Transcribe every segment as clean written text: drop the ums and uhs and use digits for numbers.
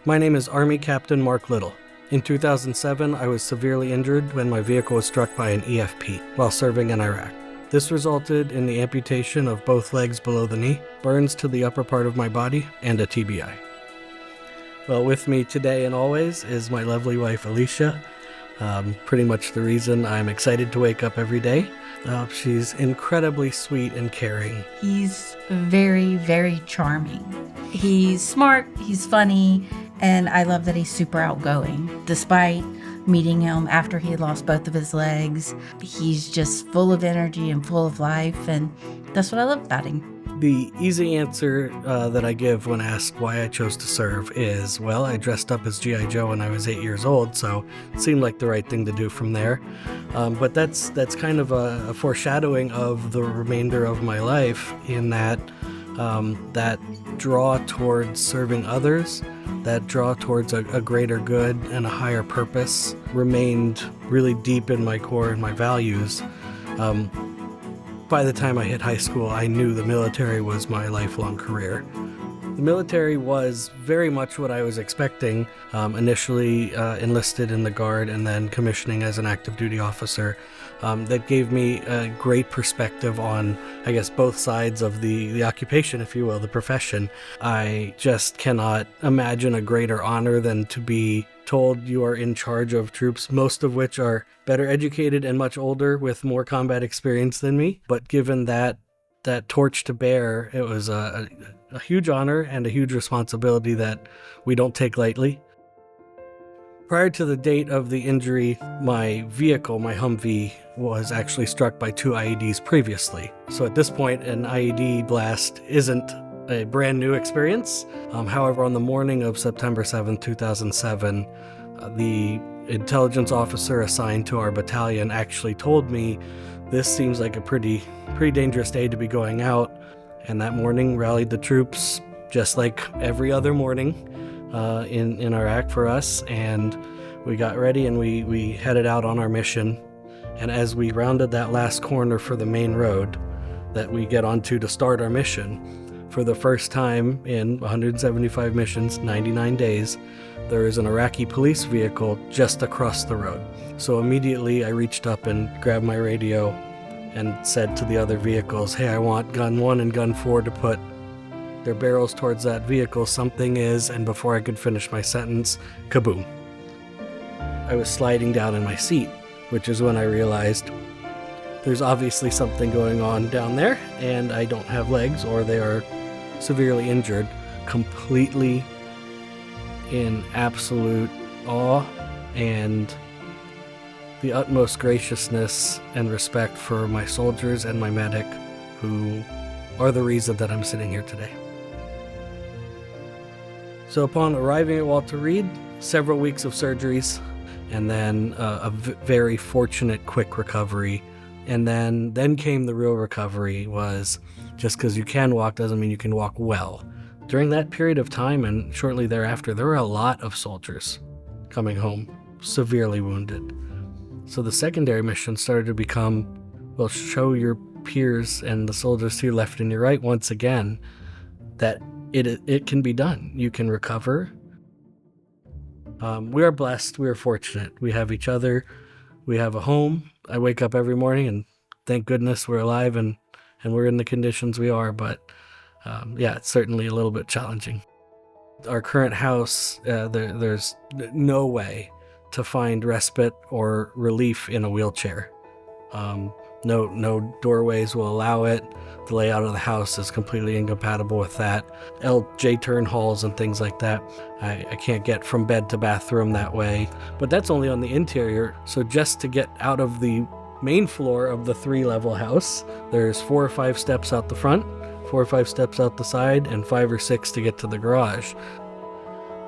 My name is Army Captain Mark Little. In 2007, I was severely injured when my vehicle was struck by an EFP while serving in Iraq. This resulted in the amputation of both legs below the knee, burns to the upper part of my body, and a TBI. Well, with me today and always is my lovely wife, Alicia. Pretty much the reason I'm excited to wake up every day. She's incredibly sweet and caring. He's very, very charming. He's smart, he's funny, and I love that he's super outgoing. Despite meeting him after he had lost both of his legs, he's just full of energy and full of life, and that's what I love about him. The easy answer that I give when asked why I chose to serve is, well, I dressed up as G.I. Joe when I was 8 years old, so it seemed like the right thing to do from there. But that's kind of a foreshadowing of the remainder of my life, in that that draw towards serving others, that draw towards a greater good and a higher purpose remained really deep in my core and my values. By the time I hit high school, I knew the military was my lifelong career. The military was very much what I was expecting, initially enlisted in the Guard and then commissioning as an active duty officer. That gave me a great perspective on, I guess, both sides of the occupation, if you will, the profession. I just cannot imagine a greater honor than to be told you are in charge of troops, most of which are better educated and much older with more combat experience than me. But given that torch to bear, it was a huge honor and a huge responsibility that we don't take lightly. Prior to the date of the injury, my vehicle, my Humvee, was actually struck by 2 IEDs previously. So at this point, an IED blast isn't a brand new experience. However, on the morning of September 7th, 2007, the intelligence officer assigned to our battalion actually told me this seems like a pretty dangerous day to be going out. And that morning rallied the troops, just like every other morning in Iraq for us. And we got ready and we headed out on our mission. And as we rounded that last corner for the main road that we get onto to start our mission, for the first time in 175 missions, 99 days, there is an Iraqi police vehicle just across the road. So immediately I reached up and grabbed my radio and said to the other vehicles, hey, I want gun 1 and gun 4 to put their barrels towards that vehicle. Something is, and before I could finish my sentence, kaboom. I was sliding down in my seat, which is when I realized there's obviously something going on down there, and I don't have legs, or they are severely injured, completely in absolute awe and the utmost graciousness and respect for my soldiers and my medic, who are the reason that I'm sitting here today. So upon arriving at Walter Reed, several weeks of surgeries, and then a very fortunate quick recovery. And then came the real recovery. Was just because you can walk doesn't mean you can walk well. During that period of time and shortly thereafter, there were a lot of soldiers coming home severely wounded. So the secondary mission started to become, well, show your peers and the soldiers to your left and your right once again that it can be done. You can recover. We are blessed. We are fortunate. We have each other. We have a home. I wake up every morning and thank goodness we're alive and we're in the conditions we are. But it's certainly a little bit challenging. Our current house, there's no way to find respite or relief in a wheelchair. No doorways will allow it. The layout of the house is completely incompatible with that. J-turn halls and things like that. I can't get from bed to bathroom that way. But that's only on the interior. So just to get out of the main floor of the 3-level house, there's 4 or 5 steps out the front, 4 or 5 steps out the side, and 5 or 6 to get to the garage.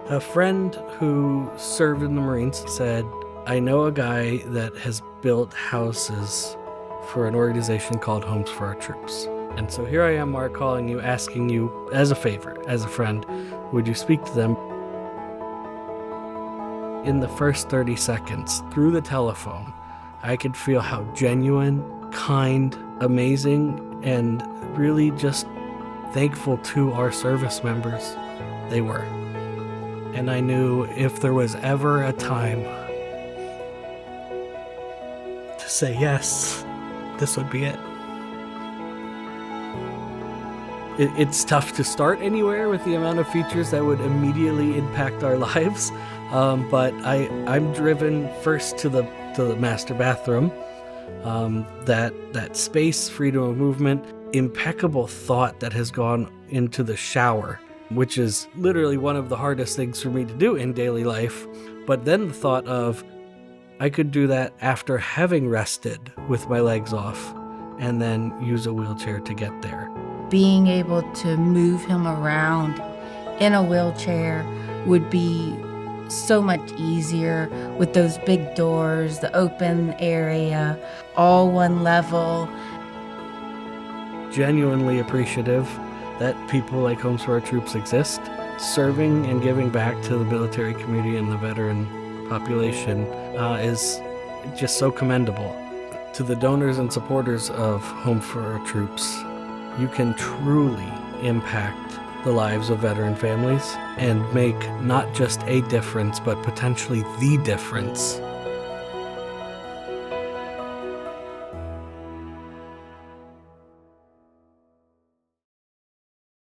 A friend who served in the Marines said, I know a guy that has built houses for an organization called Homes for Our Troops. And so here I am, Mark, calling you, asking you as a favor, as a friend, would you speak to them? In the first 30 seconds, through the telephone, I could feel how genuine, kind, amazing, and really just thankful to our service members they were. And I knew if there was ever a time to say yes, this would be it. It's tough to start anywhere with the amount of features that would immediately impact our lives, but I'm driven first to the master bathroom. That space, freedom of movement, impeccable thought that has gone into the shower, which is literally one of the hardest things for me to do in daily life. But then the thought of, I could do that after having rested with my legs off and then use a wheelchair to get there. Being able to move him around in a wheelchair would be so much easier with those big doors, the open area, all one level. Genuinely appreciative that people like Homes for Our Troops exist. Serving and giving back to the military community and the veteran population is just so commendable. To the donors and supporters of Home for Our Troops, you can truly impact the lives of veteran families and make not just a difference, but potentially the difference